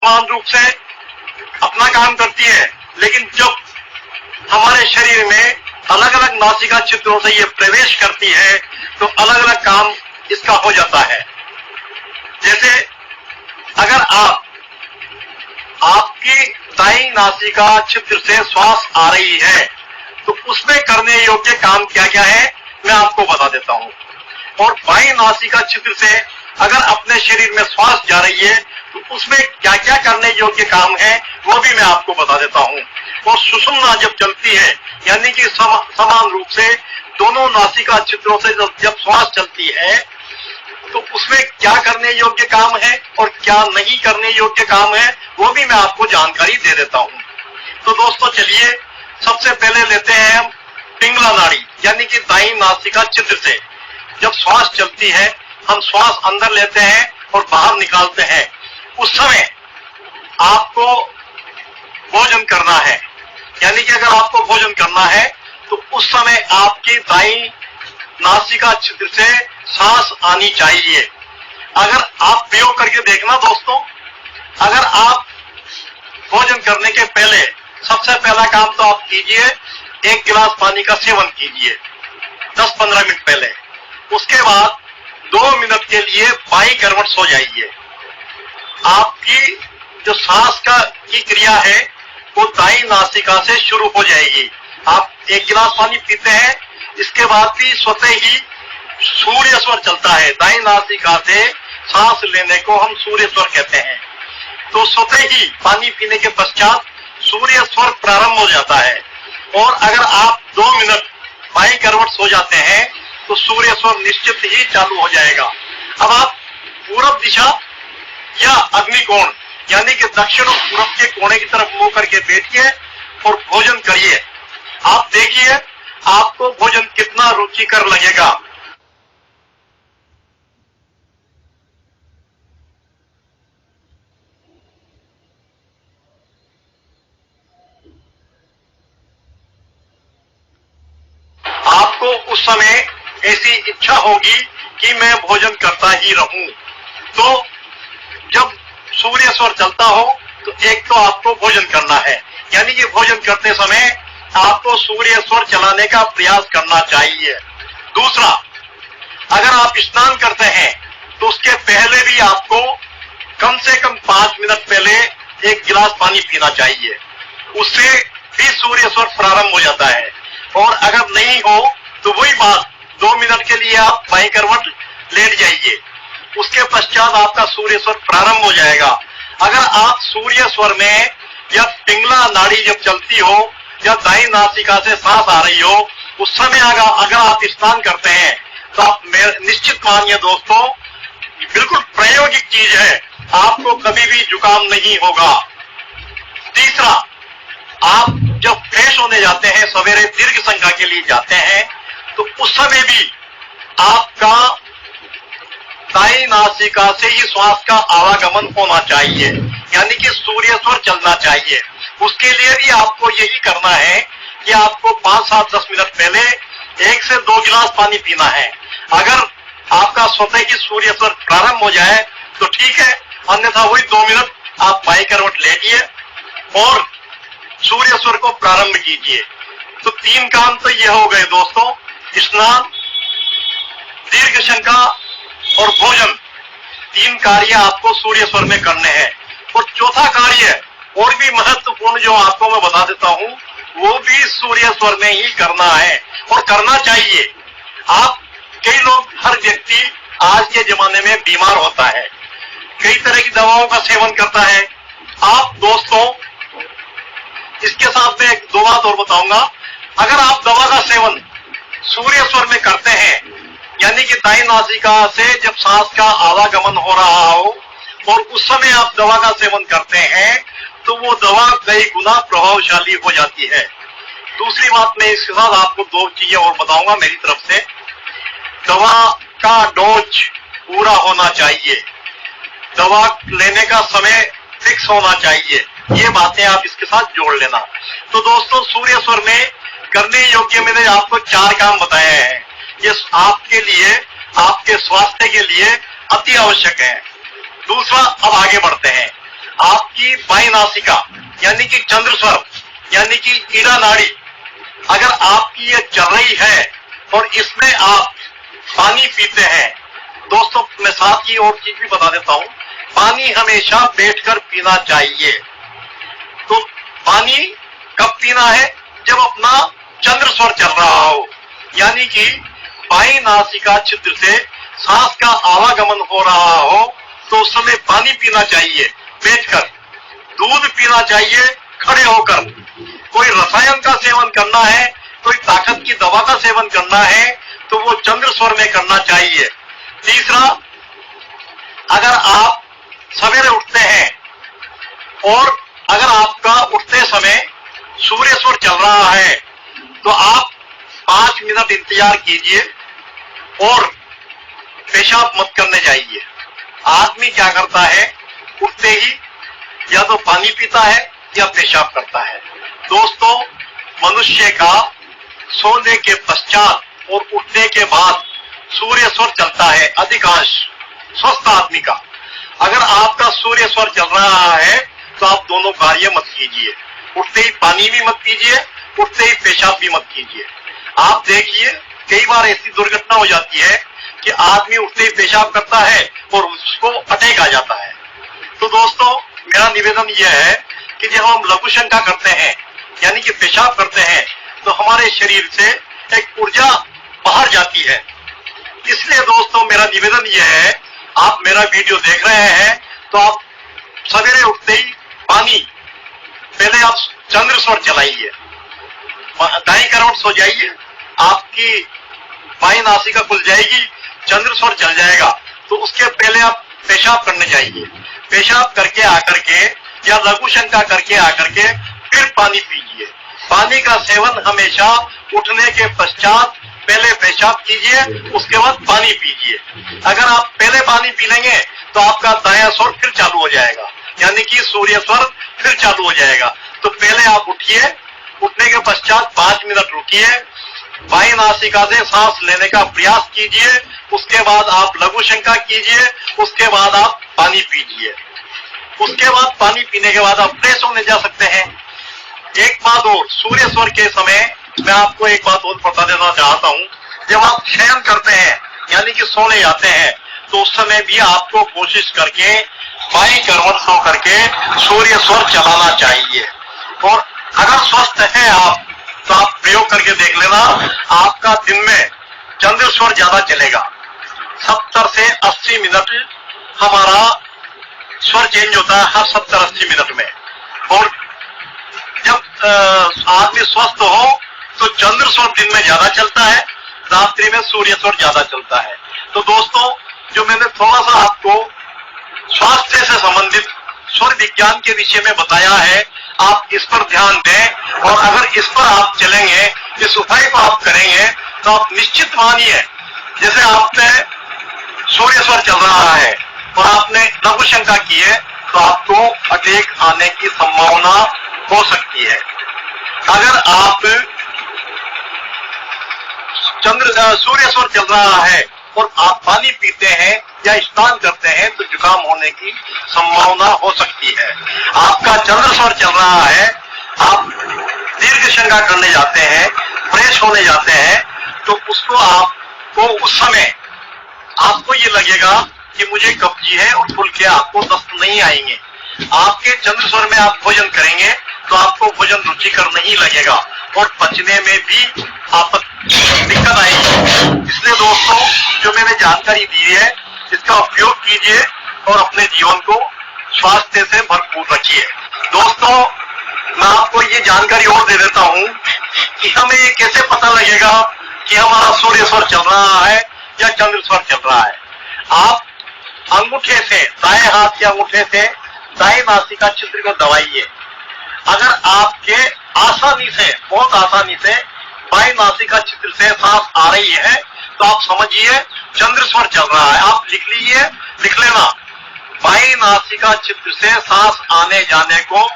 समान रूप से अपना काम करती है, लेकिन जब हमारे शरीर में अलग अलग नासिका छिद्रों से ये प्रवेश करती है तो अलग अलग काम इसका हो जाता है। जैसे अगर आपकी दाईं नासिका छिद्र से श्वास आ रही है तो उसमें करने योग्य काम क्या क्या है मैं आपको बता देता हूं। और बाईं नासिका छिद्र से अगर अपने शरीर में श्वास जा रही है तो उसमें क्या क्या करने योग्य काम है वो भी मैं आपको बता देता हूं। और सुषुम्ना जब चलती है यानी कि समान रूप से दोनों नासिका छिद्रों से जब श्वास चलती है तो उसमें क्या करने योग्य काम है और क्या नहीं करने योग्य काम है वो भी मैं आपको जानकारी दे देता हूं। तो दोस्तों चलिए सबसे पहले लेते हैं हम पिंगला नाड़ी यानी कि दाईं नासिका छिद्र से जब श्वास चलती है हम श्वास अंदर लेते हैं और बाहर निकालते हैं। उस समय आपको भोजन करना है, यानी कि अगर आपको भोजन करना है तो उस समय आपकी दाईं नासिका छिद्र से सांस आनी चाहिए। अगर आप प्रयोग करके देखना दोस्तों, अगर आप भोजन करने के पहले सबसे पहला काम तो आप कीजिए 1 गिलास पानी का सेवन कीजिए 10-15 मिनट पहले। उसके बाद 2 मिनट के लिए बाईं करवट सो जाइए। आपकी जो सांस की क्रिया है वो दाईं नासिका से शुरू हो जाएगी। आप 1 गिलास पानी पीते हैं, इसके बाद भी स्वतः ही सूर्य स्वर चलता है। दाईं नासिका से सांस लेने को हम सूर्य स्वर कहते हैं। तो स्वतः ही पानी पीने के पश्चात सूर्य स्वर प्रारंभ हो जाता है और अगर आप 2 मिनट बाईं करवट सो जाते हैं तो सूर्य स्वर निश्चित ही चालू हो जाएगा। अब आप पूरब दिशा या अग्निकोण यानी कि दक्षिण और पूरब के कोने की तरफ मुंह करके बैठिए और भोजन करिए। आप देखिए आपको भोजन कितना रुचिकर लगेगा। आपको उस समय ऐसी इच्छा होगी कि मैं भोजन करता ही रहूं। तो जब सूर्य स्वर चलता हो तो एक तो आपको भोजन करना है, यानी कि भोजन करते समय आपको सूर्य स्वर चलाने का प्रयास करना चाहिए। दूसरा, अगर आप स्नान करते हैं तो उसके पहले भी आपको कम से कम 5 मिनट पहले 1 गिलास पानी पीना चाहिए। उससे भी सूर्य स्वर प्रारंभ हो जाता है। और अगर नहीं हो तो वही बात 2 मिनट के लिए आप बाईं करवट लेट जाइए। उसके पश्चात आपका सूर्य स्वर प्रारंभ हो जाएगा। अगर आप सूर्य स्वर में या पिंगला नाड़ी जब चलती हो या दाईं नासिका से सांस आ रही हो उस समय अगर आप स्नान करते हैं तो आप निश्चित मानिए दोस्तों बिल्कुल प्रायोगिक चीज है, आपको कभी भी जुकाम नहीं होगा। तीसरा, आप जब फ्रेश होने जाते हैं सवेरे दीर्घ संख्या के लिए जाते हैं तो उस समय भी आपका दाईं नासिका से ही श्वास का आवागमन होना चाहिए, यानी कि सूर्य स्वर चलना चाहिए। उसके लिए भी आपको यही करना है कि आपको 5-7-10 मिनट पहले 1 से 2 गिलास पानी पीना है। अगर आपका स्वतः की सूर्य स्वर प्रारंभ हो जाए तो ठीक है, अन्यथा वही 2 मिनट आप बाईं करवट लेटिए और सूर्य स्वर को प्रारंभ कीजिए। तो 3 काम तो ये हो गए दोस्तों, स्नान, दीर्घ शंका और भोजन। 3 कार्य आपको सूर्य स्वर में करने हैं। और चौथा कार्य और भी महत्वपूर्ण जो आपको मैं बता देता हूं वो भी सूर्य स्वर में ही करना है और करना चाहिए। कई लोग, हर व्यक्ति आज के जमाने में बीमार होता है, कई तरह की दवाओं का सेवन करता है। आप दोस्तों इसके साथ में 2 बात और बताऊंगा। अगर आप दवा का सेवन सूर्य स्वर में करते हैं यानी कि दाईं नासिका से जब सांस का आवागमन हो रहा हो और उस समय आप दवा का सेवन करते हैं तो वो दवा कई गुना प्रभावशाली हो जाती है। दूसरी बात मैं इसके साथ आपको 2 चीजें और बताऊंगा मेरी तरफ से। दवा का डोज पूरा होना चाहिए, दवा लेने का समय फिक्स होना चाहिए। ये बातें आप इसके साथ जोड़ लेना। तो दोस्तों सूर्य स्वर में करने योग्य मैंने आपको 4 काम बताए हैं। ये आपके लिए, आपके स्वास्थ्य के लिए अति आवश्यक है। दूसरा, अब आगे बढ़ते हैं। आपकी बाईं नासिका यानी कि चंद्र स्वर यानी कि ईड़ा नाड़ी अगर आपकी ये चल रही है और इसमें आप पानी पीते हैं, दोस्तों मैं साथ ही और चीज भी बता देता हूं, पानी हमेशा बैठकर पीना चाहिए। तो पानी कब पीना है? जब अपना चंद्र स्वर चल रहा हो, यानी कि बाईं नासिका छिद्र से सांस का आवागमन हो रहा हो, तो उस समय पानी पीना चाहिए बैठकर, दूध पीना चाहिए खड़े होकर। कोई रसायन का सेवन करना है, कोई ताकत की दवा का सेवन करना है, तो वो चंद्र स्वर में करना चाहिए। तीसरा, अगर आप सवेरे उठते हैं और अगर आपका उठते समय सूर्य स्वर चल रहा है, तो आप 5 मिनट इंतजार कीजिए और पेशाब मत करने जाइए। आदमी क्या करता है, उठते ही या तो पानी पीता है या पेशाब करता है। दोस्तों, मनुष्य का सोने के पश्चात और उठने के बाद सूर्य स्वर चलता है अधिकांश स्वस्थ आदमी का। अगर आपका सूर्य स्वर चल रहा है तो आप दोनों कार्य मत कीजिए, उठते ही पानी भी मत पीजिए, उठते ही पेशाब भी मत कीजिए। आप देखिए कई बार ऐसी दुर्घटना हो जाती है कि आदमी उठते ही पेशाब करता है और उसको अटैक आ जाता है। तो दोस्तों, मेरा निवेदन यह है कि जब हम लघु शंका करते हैं यानी कि पेशाब करते हैं, तो हमारे शरीर से एक ऊर्जा बाहर जाती है। इसलिए दोस्तों, मेरा निवेदन यह है, आप मेरा वीडियो देख रहे हैं तो आप सवेरे उठते ही पानी, पहले आप चंद्र स्वर चलाइए, दाईं करवट सो जाइए, आपकी बाईं नासिका खुल जाएगी, चंद्र स्वर चल जाएगा। तो उसके पहले आप पेशाब करने जाइए, पेशाब करके आकर के या लघु शंका करके आकर के फिर पानी पीजिए। पानी का सेवन हमेशा उठने के पश्चात पहले पेशाब कीजिए, उसके बाद पानी पीजिए। अगर आप पहले पानी पी लेंगे तो आपका दायां स्वर फिर चालू हो जाएगा, यानी कि सूर्य स्वर फिर चालू हो जाएगा। तो पहले आप उठिए, उठने के पश्चात 5 मिनट रुकिए, बाईं नासिका से सांस लेने का प्रयास कीजिए, उसके बाद आप लघु शंका कीजिए, उसके बाद आप पानी पीजिए। उसके बाद पानी पीने के बाद आप फ्रेश होने जा सकते हैं। एक बात और, सूर्य स्वर के समय मैं आपको एक बात और बता देना चाहता हूं, जब आप शयन करते हैं यानी कि सोने जाते हैं, तो उस समय भी आपको कोशिश करके बाईं करवट सो करके सूर्य स्वर चलाना चाहिए। और अगर स्वस्थ हैं आप तो आप प्रयोग करके देख लेना, आपका दिन में चंद्र स्वर ज्यादा चलेगा। 70 से 80 मिनट हमारा स्वर चेंज होता है हर 70-80 मिनट में। और जब आदमी स्वस्थ हो तो चंद्र स्वर दिन में ज्यादा चलता है, रात्रि में सूर्य स्वर ज्यादा चलता है। तो दोस्तों, जो मैंने थोड़ा सा आपको स्वास्थ्य से संबंधित स्वर विज्ञान के विषय में बताया है, आप इस पर ध्यान दें और अगर इस पर आप चलेंगे, इस उपाय को आप करेंगे, तो आप निश्चित मानिए, जैसे आपने सूर्य स्वर चल रहा है और आपने लघु शंका की है, तो आपको अटैक आने की संभावना हो सकती है। अगर आप सूर्य स्वर चल रहा है और आप पानी पीते हैं या स्नान करते हैं, तो जुकाम होने की संभावना हो सकती है। आपका चंद्र स्वर चल रहा है, आप दीर्घ शंका करने जाते हैं, फ्रेश होने जाते हैं, तो उसको आपको उस समय आपको ये लगेगा कि मुझे कब्जी है और खुल के आपको दस्त नहीं आएंगे। आपके चंद्र स्वर में आप भोजन करेंगे तो आपको भोजन रुचिकर नहीं लगेगा और पचने में भी दिक्कत आएगी। इसलिए दोस्तों, जो मैंने जानकारी दी है, इसका उपयोग कीजिए और अपने जीवन को स्वास्थ्य से भरपूर रखिए। दोस्तों, मैं आपको ये जानकारी और दे देता हूं कि हमें ये कैसे पता लगेगा कि हमारा सूर्य स्वर चल रहा है या चंद्र स्वर चल रहा है। आप अंगूठे से, दाएं हाथ के अंगूठे से दाएं नासिका छिद्र को दबाइए। अगर आपके आसानी से, बहुत आसानी से बाएं नासिका छिद्र से सांस आ रही है, तो आप समझिए चंद्र स्वर चल रहा है। आप लिख लीजिए, लिख लेना, बाएं नासिका छिद्र से सांस आने जाने को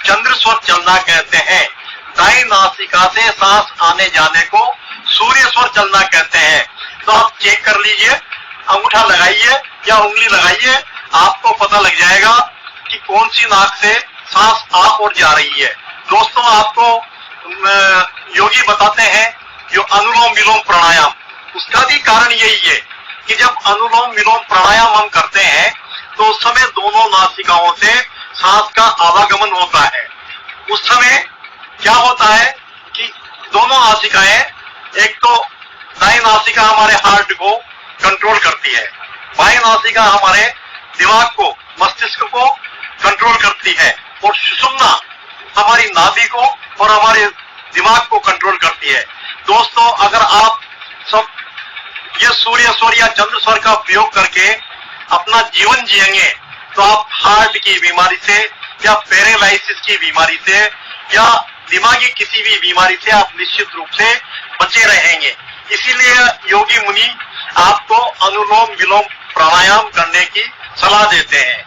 चंद्र स्वर चलना कहते हैं। दाएं नासिका से सांस आने जाने को सूर्य स्वर चलना कहते हैं। तो आप चेक कर लीजिए, अंगूठा लगाइए या उंगली लगाइए, आपको पता लग जाएगा कि कौन सी नाक से सांस आ और जा रही है। दोस्तों, आपको योगी बताते हैं जो अनुलोम विलोम प्राणायाम, उसका भी कारण यही है कि जब अनुलोम विलोम प्राणायाम हम करते हैं तो उस समय दोनों नासिकाओं से सांस का आवागमन होता है। उस समय क्या होता है कि दोनों नासिकाएं, एक तो दाईं नासिका हमारे हार्ट को कंट्रोल करती है, बाईं नासिका हमारे दिमाग को, मस्तिष्क को कंट्रोल करती है, और सुषुम्ना हमारी नाभि को और हमारे दिमाग को कंट्रोल करती है। दोस्तों, अगर आप सब ये सूर्य स्वर या चंद्र स्वर का प्रयोग करके अपना जीवन जिएंगे तो आप हार्ट की बीमारी से या पैरालाइसिस की बीमारी से या दिमागी किसी भी बीमारी से आप निश्चित रूप से बचे रहेंगे। इसीलिए योगी मुनि आपको अनुलोम विलोम प्राणायाम करने की सलाह देते हैं।